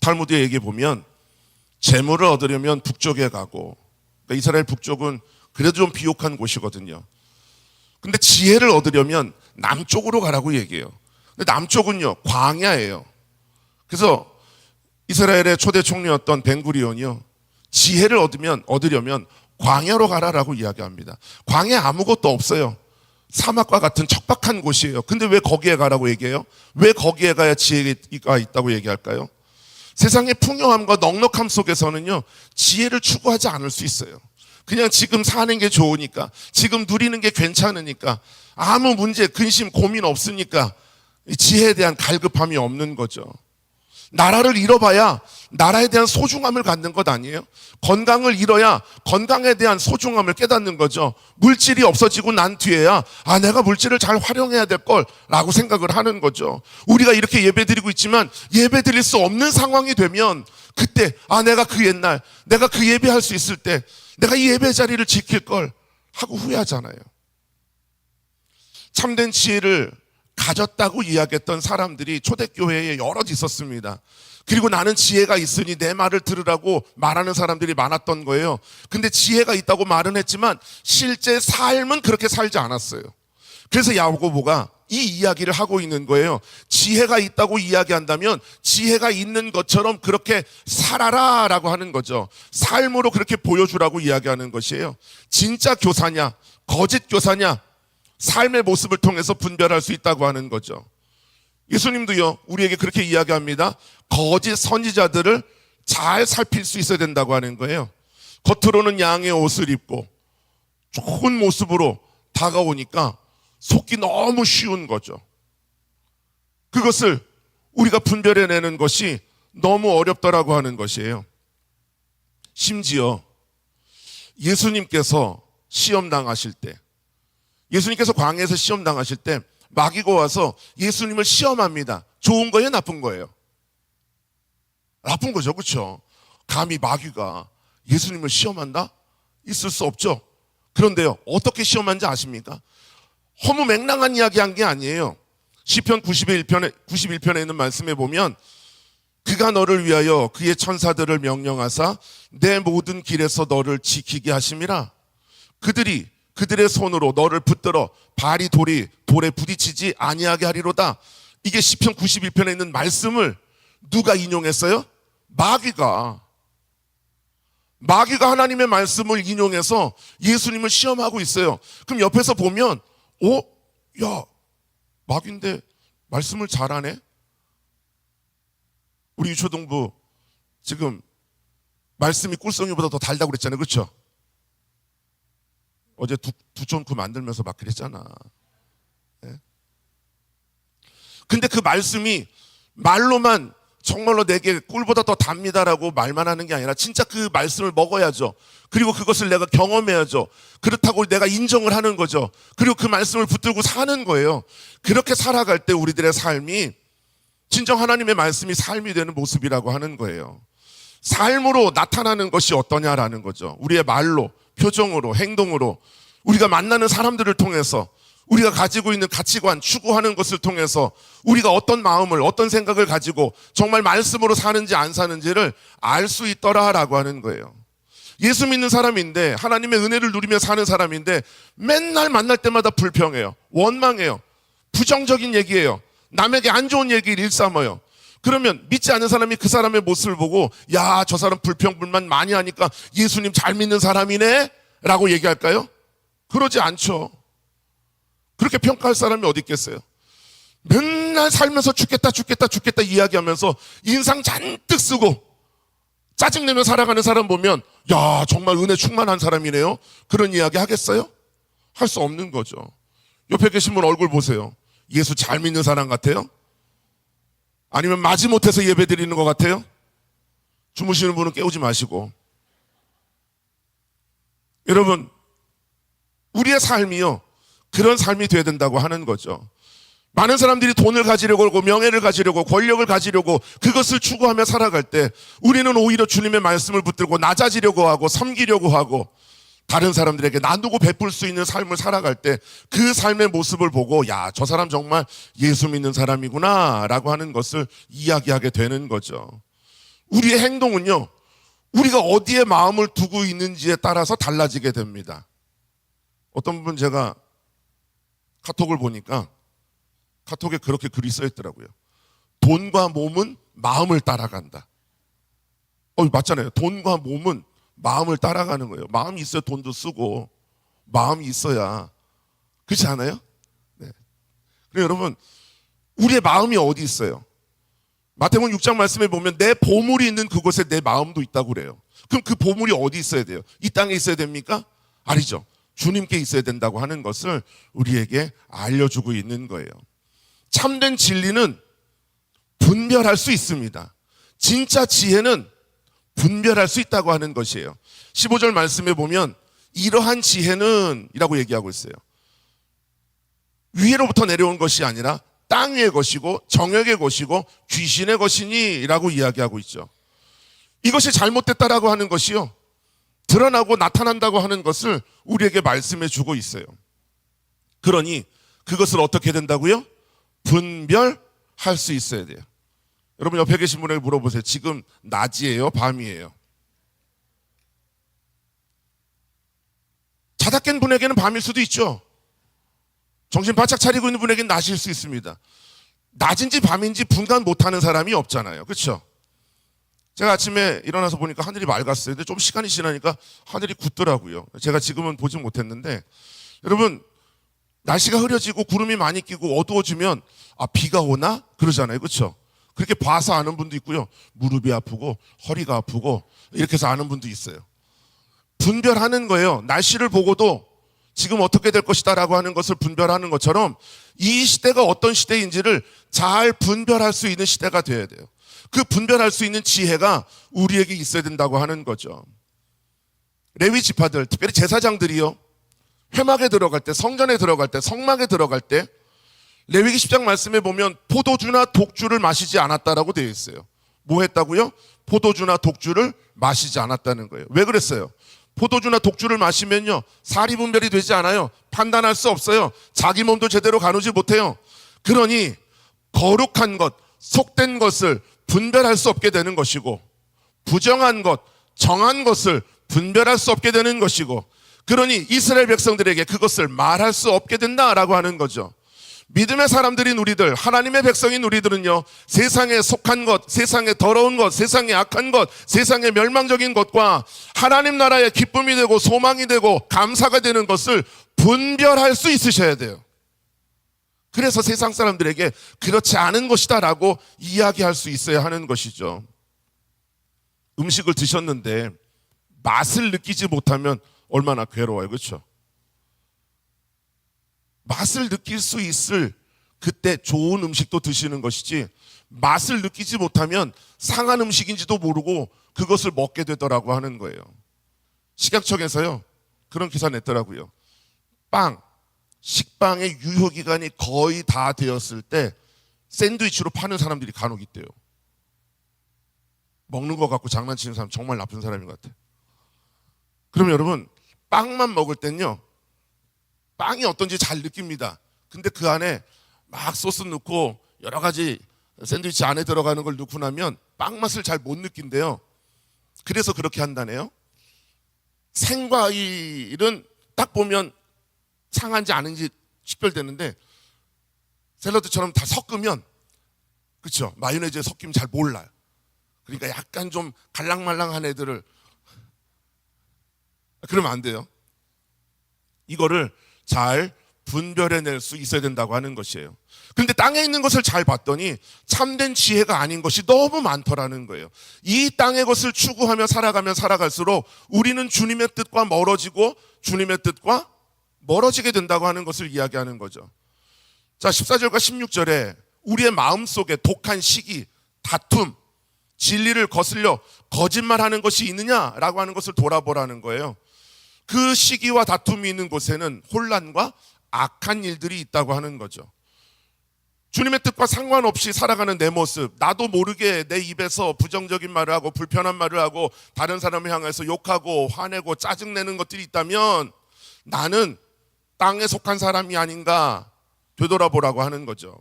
탈무드에 얘기해 보면 재물을 얻으려면 북쪽에 가고, 그러니까 이스라엘 북쪽은 그래도 좀 비옥한 곳이거든요. 근데 지혜를 얻으려면 남쪽으로 가라고 얘기해요. 근데 남쪽은요, 광야예요. 그래서 이스라엘의 초대 총리였던 벤구리온이요, 지혜를 얻으려면 광야로 가라라고 이야기합니다. 광야에 아무것도 없어요. 사막과 같은 척박한 곳이에요. 근데 왜 거기에 가라고 얘기해요? 왜 거기에 가야 지혜가 있다고 얘기할까요? 세상의 풍요함과 넉넉함 속에서는요, 지혜를 추구하지 않을 수 있어요. 그냥 지금 사는 게 좋으니까, 지금 누리는 게 괜찮으니까, 아무 문제, 근심, 고민 없으니까 지혜에 대한 갈급함이 없는 거죠. 나라를 잃어봐야 나라에 대한 소중함을 갖는 것 아니에요? 건강을 잃어야 건강에 대한 소중함을 깨닫는 거죠. 물질이 없어지고 난 뒤에야 내가 물질을 잘 활용해야 될 걸 라고 생각을 하는 거죠. 우리가 이렇게 예배드리고 있지만 예배드릴 수 없는 상황이 되면 그때 내가 그 옛날 내가 그 예배할 수 있을 때 내가 이 예배 자리를 지킬 걸 하고 후회하잖아요. 참된 지혜를 가졌다고 이야기했던 사람들이 초대교회에 여럿 있었습니다. 그리고 나는 지혜가 있으니 내 말을 들으라고 말하는 사람들이 많았던 거예요. 근데 지혜가 있다고 말은 했지만 실제 삶은 그렇게 살지 않았어요. 그래서 야고보가 이 이야기를 하고 있는 거예요. 지혜가 있다고 이야기한다면 지혜가 있는 것처럼 그렇게 살아라 라고 하는 거죠. 삶으로 그렇게 보여주라고 이야기하는 것이에요. 진짜 교사냐 거짓 교사냐, 삶의 모습을 통해서 분별할 수 있다고 하는 거죠. 예수님도요, 우리에게 그렇게 이야기합니다. 거짓 선지자들을 잘 살필 수 있어야 된다고 하는 거예요. 겉으로는 양의 옷을 입고 좋은 모습으로 다가오니까 속기 너무 쉬운 거죠. 그것을 우리가 분별해내는 것이 너무 어렵더라고 하는 것이에요. 심지어 예수님께서 시험당하실 때, 예수님께서 광야에서 시험당하실 때 마귀가 와서 예수님을 시험합니다. 좋은 거예요, 나쁜 거예요? 나쁜 거죠, 그렇죠? 감히 마귀가 예수님을 시험한다? 있을 수 없죠. 그런데요, 어떻게 시험한지 아십니까? 허무맹랑한 이야기 한 게 아니에요. 시편 91편에 있는 말씀에 보면 그가 너를 위하여 그의 천사들을 명령하사 내 모든 길에서 너를 지키게 하심이라. 그들의 손으로 너를 붙들어 발이 돌에 부딪히지 아니하게 하리로다. 이게 시편 91편에 있는 말씀을 누가 인용했어요? 마귀가 하나님의 말씀을 인용해서 예수님을 시험하고 있어요. 그럼 옆에서 보면 야, 마귀인데 말씀을 잘하네? 우리 유초동부 지금 말씀이 꿀송이보다 더 달다고 그랬잖아요, 그렇죠? 어제 두촌쿠 만들면서 막 그랬잖아. 네? 근데 그 말씀이 말로만 정말로 내게 꿀보다 더 답니다라고 말만 하는 게 아니라 진짜 그 말씀을 먹어야죠. 그리고 그것을 내가 경험해야죠. 그렇다고 내가 인정을 하는 거죠. 그리고 그 말씀을 붙들고 사는 거예요. 그렇게 살아갈 때 우리들의 삶이 진정 하나님의 말씀이 삶이 되는 모습이라고 하는 거예요. 삶으로 나타나는 것이 어떠냐라는 거죠. 우리의 말로, 표정으로, 행동으로, 우리가 만나는 사람들을 통해서, 우리가 가지고 있는 가치관, 추구하는 것을 통해서 우리가 어떤 마음을, 어떤 생각을 가지고 정말 말씀으로 사는지 안 사는지를 알 수 있더라라고 하는 거예요. 예수 믿는 사람인데, 하나님의 은혜를 누리며 사는 사람인데 맨날 만날 때마다 불평해요. 원망해요. 부정적인 얘기예요. 남에게 안 좋은 얘기를 일삼아요. 그러면 믿지 않는 사람이 그 사람의 모습을 보고 야, 저 사람 불평불만 많이 하니까 예수님 잘 믿는 사람이네? 라고 얘기할까요? 그러지 않죠. 그렇게 평가할 사람이 어디 있겠어요? 맨날 살면서 죽겠다 이야기하면서 인상 잔뜩 쓰고 짜증내며 살아가는 사람 보면 야, 정말 은혜 충만한 사람이네요? 그런 이야기 하겠어요? 할 수 없는 거죠. 옆에 계신 분 얼굴 보세요. 예수 잘 믿는 사람 같아요? 아니면 마지못해서 예배 드리는 것 같아요? 주무시는 분은 깨우지 마시고. 여러분, 우리의 삶이요, 그런 삶이 돼야 된다고 하는 거죠. 많은 사람들이 돈을 가지려고 하고 명예를 가지려고 권력을 가지려고 그것을 추구하며 살아갈 때 우리는 오히려 주님의 말씀을 붙들고 낮아지려고 하고 섬기려고 하고 다른 사람들에게 나누고 베풀 수 있는 삶을 살아갈 때 그 삶의 모습을 보고 야, 저 사람 정말 예수 믿는 사람이구나 라고 하는 것을 이야기하게 되는 거죠. 우리의 행동은요, 우리가 어디에 마음을 두고 있는지에 따라서 달라지게 됩니다. 어떤 분 제가 카톡을 보니까 카톡에 그렇게 글이 써 있더라고요. 돈과 몸은 마음을 따라간다. 맞잖아요. 돈과 몸은 마음을 따라가는 거예요. 마음이 있어야 돈도 쓰고 마음이 있어야, 그렇지 않아요? 네. 그래서 여러분, 우리의 마음이 어디 있어요? 마태복음 6장 말씀에 보면 내 보물이 있는 그곳에 내 마음도 있다고 그래요. 그럼 그 보물이 어디 있어야 돼요? 이 땅에 있어야 됩니까? 아니죠. 주님께 있어야 된다고 하는 것을 우리에게 알려주고 있는 거예요. 참된 진리는 분별할 수 있습니다. 진짜 지혜는 분별할 수 있다고 하는 것이에요. 15절 말씀에 보면 이러한 지혜는 이라고 얘기하고 있어요. 위로부터 내려온 것이 아니라 땅의 것이고 정욕의 것이고 귀신의 것이니 라고 이야기하고 있죠. 이것이 잘못됐다라고 하는 것이요, 드러나고 나타난다고 하는 것을 우리에게 말씀해 주고 있어요. 그러니 그것을 어떻게 된다고요? 분별할 수 있어야 돼요. 여러분 옆에 계신 분에게 물어보세요. 지금 낮이에요? 밤이에요? 자다 깬 분에게는 밤일 수도 있죠. 정신 바짝 차리고 있는 분에게는 낮일 수 있습니다. 낮인지 밤인지 분간 못하는 사람이 없잖아요. 그렇죠? 제가 아침에 일어나서 보니까 하늘이 맑았어요. 근데 좀 시간이 지나니까 하늘이 굳더라고요. 제가 지금은 보지 못했는데, 여러분 날씨가 흐려지고 구름이 많이 끼고 어두워지면 비가 오나? 그러잖아요. 그렇죠? 그렇게 봐서 아는 분도 있고요. 무릎이 아프고 허리가 아프고 이렇게 해서 아는 분도 있어요. 분별하는 거예요. 날씨를 보고도 지금 어떻게 될 것이다 라고 하는 것을 분별하는 것처럼 이 시대가 어떤 시대인지를 잘 분별할 수 있는 시대가 되어야 돼요. 그 분별할 수 있는 지혜가 우리에게 있어야 된다고 하는 거죠. 레위 지파들, 특별히 제사장들이요, 회막에 들어갈 때, 성전에 들어갈 때, 성막에 들어갈 때 레위기 10장 말씀에 보면 포도주나 독주를 마시지 않았다라고 되어 있어요. 뭐 했다고요? 포도주나 독주를 마시지 않았다는 거예요. 왜 그랬어요? 포도주나 독주를 마시면요, 사리 분별이 되지 않아요. 판단할 수 없어요. 자기 몸도 제대로 가누지 못해요. 그러니 거룩한 것, 속된 것을 분별할 수 없게 되는 것이고, 부정한 것, 정한 것을 분별할 수 없게 되는 것이고, 그러니 이스라엘 백성들에게 그것을 말할 수 없게 된다라고 하는 거죠. 믿음의 사람들인 우리들, 하나님의 백성인 우리들은요, 세상에 속한 것, 세상에 더러운 것, 세상에 악한 것, 세상에 멸망적인 것과 하나님 나라의 기쁨이 되고 소망이 되고 감사가 되는 것을 분별할 수 있으셔야 돼요. 그래서 세상 사람들에게 그렇지 않은 것이다 라고 이야기할 수 있어야 하는 것이죠. 음식을 드셨는데 맛을 느끼지 못하면 얼마나 괴로워요. 그렇죠? 맛을 느낄 수 있을 그때 좋은 음식도 드시는 것이지, 맛을 느끼지 못하면 상한 음식인지도 모르고 그것을 먹게 되더라고 하는 거예요. 식약청에서요, 그런 기사 냈더라고요. 식빵의 유효기간이 거의 다 되었을 때 샌드위치로 파는 사람들이 간혹 있대요. 먹는 거 갖고 장난치는 사람 정말 나쁜 사람인 것 같아요. 그러면 여러분, 빵만 먹을 땐요, 빵이 어떤지 잘 느낍니다. 근데 그 안에 막 소스 넣고 여러 가지 샌드위치 안에 들어가는 걸 넣고 나면 빵 맛을 잘 못 느낀대요. 그래서 그렇게 한다네요. 생과일은 딱 보면 상한지 아닌지 식별되는데 샐러드처럼 다 섞으면, 그렇죠? 마요네즈에 섞이면 잘 몰라요. 그러니까 약간 좀 갈랑말랑한 애들을, 그러면 안 돼요. 이거를 잘 분별해낼 수 있어야 된다고 하는 것이에요. 그런데 땅에 있는 것을 잘 봤더니 참된 지혜가 아닌 것이 너무 많더라는 거예요. 이 땅의 것을 추구하며 살아가면 살아갈수록 우리는 주님의 뜻과 멀어지고 주님의 뜻과 멀어지게 된다고 하는 것을 이야기하는 거죠. 자, 14절과 16절에 우리의 마음속에 독한 시기, 다툼, 진리를 거슬려 거짓말하는 것이 있느냐라고 하는 것을 돌아보라는 거예요. 그 시기와 다툼이 있는 곳에는 혼란과 악한 일들이 있다고 하는 거죠. 주님의 뜻과 상관없이 살아가는 내 모습, 나도 모르게 내 입에서 부정적인 말을 하고 불편한 말을 하고 다른 사람을 향해서 욕하고 화내고 짜증내는 것들이 있다면 나는 땅에 속한 사람이 아닌가 되돌아보라고 하는 거죠.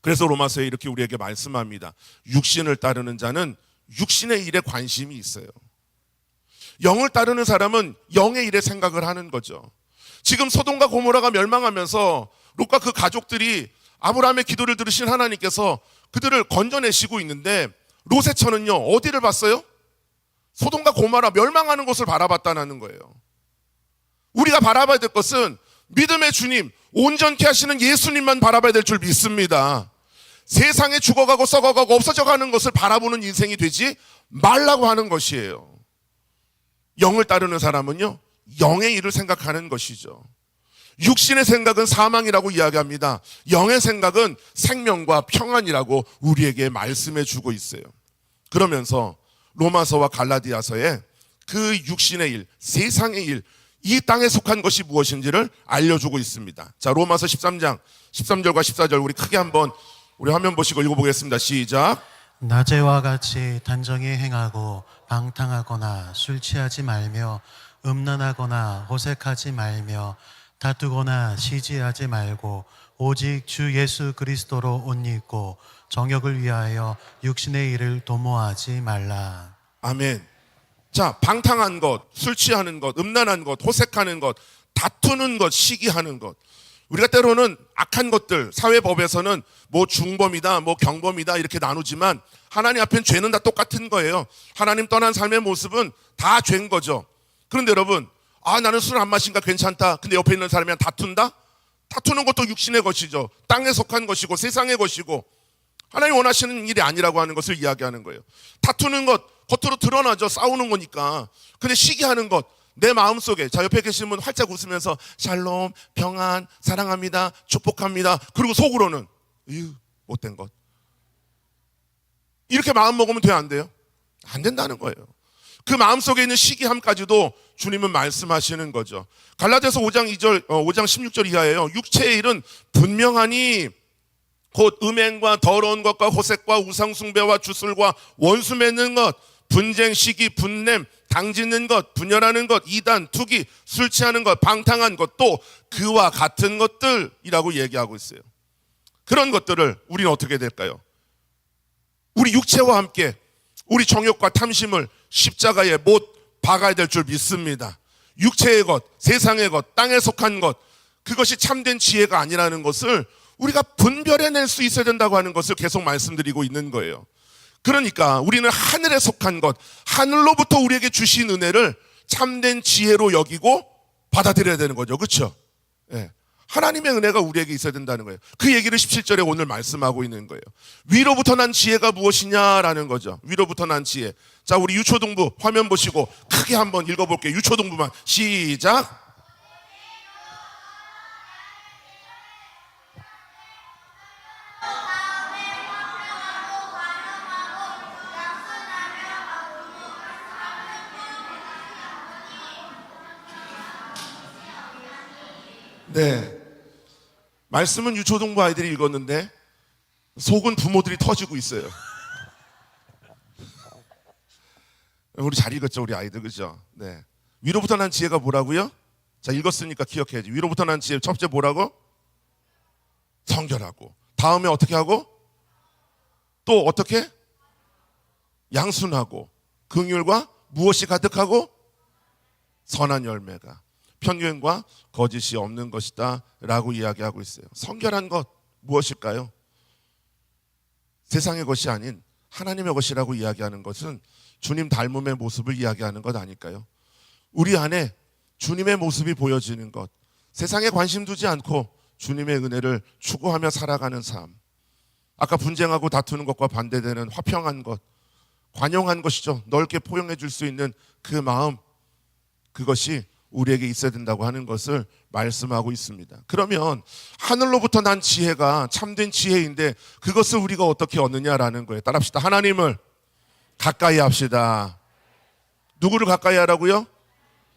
그래서 로마서에 이렇게 우리에게 말씀합니다. 육신을 따르는 자는 육신의 일에 관심이 있어요. 영을 따르는 사람은 영의 일에 생각을 하는 거죠. 지금 소돔과 고모라가 멸망하면서 롯과 그 가족들이 아브라함의 기도를 들으신 하나님께서 그들을 건져내시고 있는데 롯의 처는요, 어디를 봤어요? 소돔과 고모라 멸망하는 곳을 바라봤다는 거예요. 우리가 바라봐야 될 것은 믿음의 주님, 온전케 하시는 예수님만 바라봐야 될 줄 믿습니다. 세상에 죽어가고 썩어가고 없어져가는 것을 바라보는 인생이 되지 말라고 하는 것이에요. 영을 따르는 사람은요, 영의 일을 생각하는 것이죠. 육신의 생각은 사망이라고 이야기합니다. 영의 생각은 생명과 평안이라고 우리에게 말씀해 주고 있어요. 그러면서 로마서와 갈라디아서에 그 육신의 일, 세상의 일, 이 땅에 속한 것이 무엇인지를 알려주고 있습니다. 자, 로마서 13장 13절과 14절 우리 크게 한번 우리 화면 보시고 읽어보겠습니다. 시작. 낮에와 같이 단정히 행하고 방탕하거나 술 취하지 말며 음란하거나 호색하지 말며 다투거나 시지하지 말고 오직 주 예수 그리스도로 옷 입고 정욕을 위하여 육신의 일을 도모하지 말라. 아멘. 자, 방탕한 것, 술 취하는 것, 음란한 것, 호색하는 것, 다투는 것, 시기하는 것. 우리가 때로는 악한 것들, 사회법에서는 뭐 중범이다, 뭐 경범이다 이렇게 나누지만 하나님 앞엔 죄는 다 똑같은 거예요. 하나님 떠난 삶의 모습은 다 죄인 거죠. 그런데 여러분, 나는 술 안 마신가 괜찮다. 근데 옆에 있는 사람이랑 다툰다? 다투는 것도 육신의 것이죠. 땅에 속한 것이고 세상의 것이고 하나님 원하시는 일이 아니라고 하는 것을 이야기하는 거예요. 다투는 것, 겉으로 드러나죠. 싸우는 거니까. 근데 시기하는 것, 내 마음속에, 자, 옆에 계신 분 활짝 웃으면서 샬롬, 평안, 사랑합니다, 축복합니다. 그리고 속으로는 못된 것. 이렇게 마음 먹으면 돼요, 안 돼요? 안 된다는 거예요. 그 마음속에 있는 시기함까지도 주님은 말씀하시는 거죠. 갈라디아서 5장 16절 이하예요. 육체의 일은 분명하니 곧 음행과 더러운 것과 호색과 우상숭배와 주술과 원수 맺는 것, 분쟁, 시기, 분냄, 당짓는 것, 분열하는 것, 이단, 투기, 술 취하는 것, 방탕한 것, 또 그와 같은 것들이라고 얘기하고 있어요. 그런 것들을 우리는 어떻게 될까요? 우리 육체와 함께 우리 정욕과 탐심을 십자가에 못 박아야 될 줄 믿습니다. 육체의 것, 세상의 것, 땅에 속한 것, 그것이 참된 지혜가 아니라는 것을 우리가 분별해낼 수 있어야 된다고 하는 것을 계속 말씀드리고 있는 거예요. 그러니까 우리는 하늘에 속한 것, 하늘로부터 우리에게 주신 은혜를 참된 지혜로 여기고 받아들여야 되는 거죠. 그렇죠? 예. 하나님의 은혜가 우리에게 있어야 된다는 거예요. 그 얘기를 17절에 오늘 말씀하고 있는 거예요. 위로부터 난 지혜가 무엇이냐라는 거죠. 위로부터 난 지혜. 자, 우리 유초등부 화면 보시고 크게 한번 읽어볼게요. 유초등부만 시작. 네, 말씀은 유초등부 아이들이 읽었는데 속은 부모들이 터지고 있어요. 우리 잘 읽었죠, 우리 아이들, 그죠? 네. 위로부터 난 지혜가 뭐라고요? 자, 읽었으니까 기억해야지. 위로부터 난 지혜, 첫째 뭐라고? 성결하고. 다음에 어떻게 하고? 또 어떻게? 양순하고. 긍휼과 무엇이 가득하고? 선한 열매가. 편견과 거짓이 없는 것이다 라고 이야기하고 있어요. 성결한 것 무엇일까요? 세상의 것이 아닌 하나님의 것이라고 이야기하는 것은 주님 닮음의 모습을 이야기하는 것 아닐까요? 우리 안에 주님의 모습이 보여지는 것, 세상에 관심 두지 않고 주님의 은혜를 추구하며 살아가는 삶. 아까 분쟁하고 다투는 것과 반대되는 화평한 것, 관용한 것이죠. 넓게 포용해 줄 수 있는 그 마음, 그것이 우리에게 있어야 된다고 하는 것을 말씀하고 있습니다. 그러면 하늘로부터 난 지혜가 참된 지혜인데 그것을 우리가 어떻게 얻느냐라는 거예요. 따라합시다. 하나님을 가까이 합시다. 누구를 가까이 하라고요?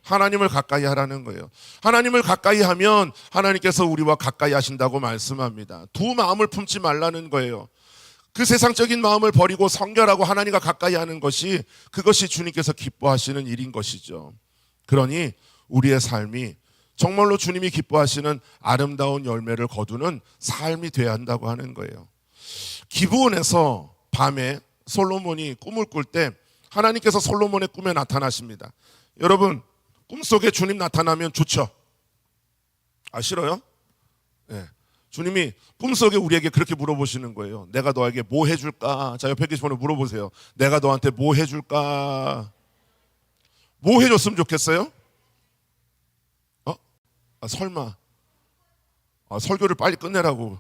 하나님을 가까이 하라는 거예요. 하나님을 가까이 하면 하나님께서 우리와 가까이 하신다고 말씀합니다. 두 마음을 품지 말라는 거예요. 그 세상적인 마음을 버리고 성결하고 하나님과 가까이 하는 것이, 그것이 주님께서 기뻐하시는 일인 것이죠. 그러니 우리의 삶이 정말로 주님이 기뻐하시는 아름다운 열매를 거두는 삶이 되어야 한다고 하는 거예요. 기브온에서 밤에 솔로몬이 꿈을 꿀 때 하나님께서 솔로몬의 꿈에 나타나십니다. 여러분, 꿈속에 주님 나타나면 좋죠? 아, 싫어요? 네. 주님이 꿈속에 우리에게 그렇게 물어보시는 거예요. 내가 너에게 뭐 해줄까? 자, 옆에 계신 분을 물어보세요. 내가 너한테 뭐 해줄까? 뭐 해줬으면 좋겠어요? 설마 설교를 빨리 끝내라고.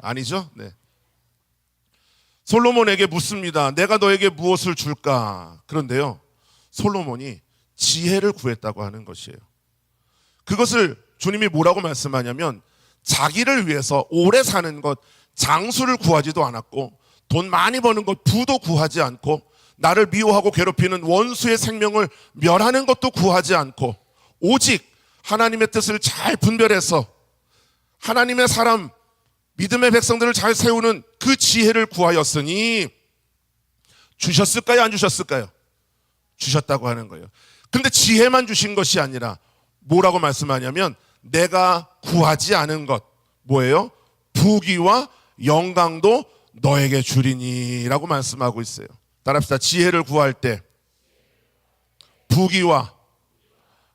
아니죠? 네. 솔로몬에게 묻습니다. 내가 너에게 무엇을 줄까? 그런데요, 솔로몬이 지혜를 구했다고 하는 것이에요. 그것을 주님이 뭐라고 말씀하냐면, 자기를 위해서 오래 사는 것, 장수를 구하지도 않았고, 돈 많이 버는 것, 부도 구하지 않고, 나를 미워하고 괴롭히는 원수의 생명을 멸하는 것도 구하지 않고, 오직 하나님의 뜻을 잘 분별해서 하나님의 사람, 믿음의 백성들을 잘 세우는 그 지혜를 구하였으니 주셨을까요? 안 주셨을까요? 주셨다고 하는 거예요. 근데 지혜만 주신 것이 아니라 뭐라고 말씀하냐면, 내가 구하지 않은 것, 뭐예요? 부귀와 영광도 너에게 주리니 라고 말씀하고 있어요. 따라합시다. 지혜를 구할 때 부귀와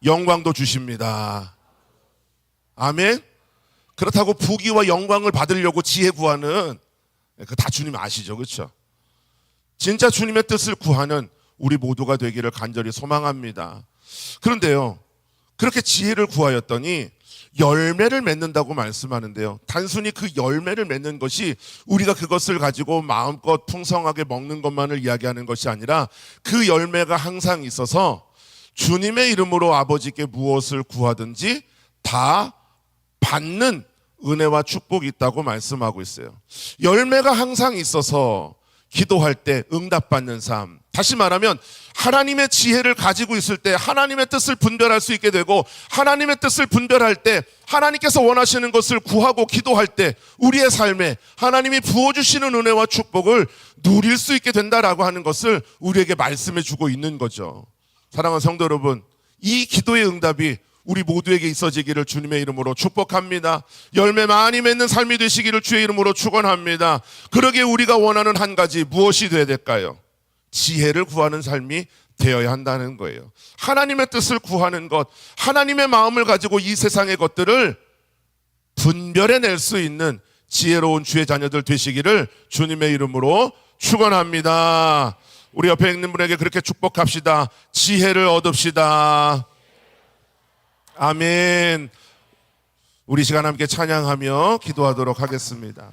영광도 주십니다. 아멘. 그렇다고 부귀와 영광을 받으려고 지혜 구하는, 그 다 주님 아시죠? 그렇죠? 진짜 주님의 뜻을 구하는 우리 모두가 되기를 간절히 소망합니다. 그런데요, 그렇게 지혜를 구하였더니 열매를 맺는다고 말씀하는데요, 단순히 그 열매를 맺는 것이 우리가 그것을 가지고 마음껏 풍성하게 먹는 것만을 이야기하는 것이 아니라, 그 열매가 항상 있어서 주님의 이름으로 아버지께 무엇을 구하든지 다 받는 은혜와 축복이 있다고 말씀하고 있어요. 열매가 항상 있어서 기도할 때 응답받는 삶, 다시 말하면 하나님의 지혜를 가지고 있을 때 하나님의 뜻을 분별할 수 있게 되고, 하나님의 뜻을 분별할 때 하나님께서 원하시는 것을 구하고 기도할 때 우리의 삶에 하나님이 부어주시는 은혜와 축복을 누릴 수 있게 된다라고 하는 것을 우리에게 말씀해 주고 있는 거죠. 사랑하는 성도 여러분, 이 기도의 응답이 우리 모두에게 있어지기를 주님의 이름으로 축복합니다. 열매 많이 맺는 삶이 되시기를 주의 이름으로 축원합니다. 그러기에 우리가 원하는 한 가지, 무엇이 되어야 될까요? 지혜를 구하는 삶이 되어야 한다는 거예요. 하나님의 뜻을 구하는 것, 하나님의 마음을 가지고 이 세상의 것들을 분별해낼 수 있는 지혜로운 주의 자녀들 되시기를 주님의 이름으로 축원합니다. 우리 옆에 있는 분에게 그렇게 축복합시다. 지혜를 얻읍시다. 아멘. 우리 시간 함께 찬양하며 기도하도록 하겠습니다.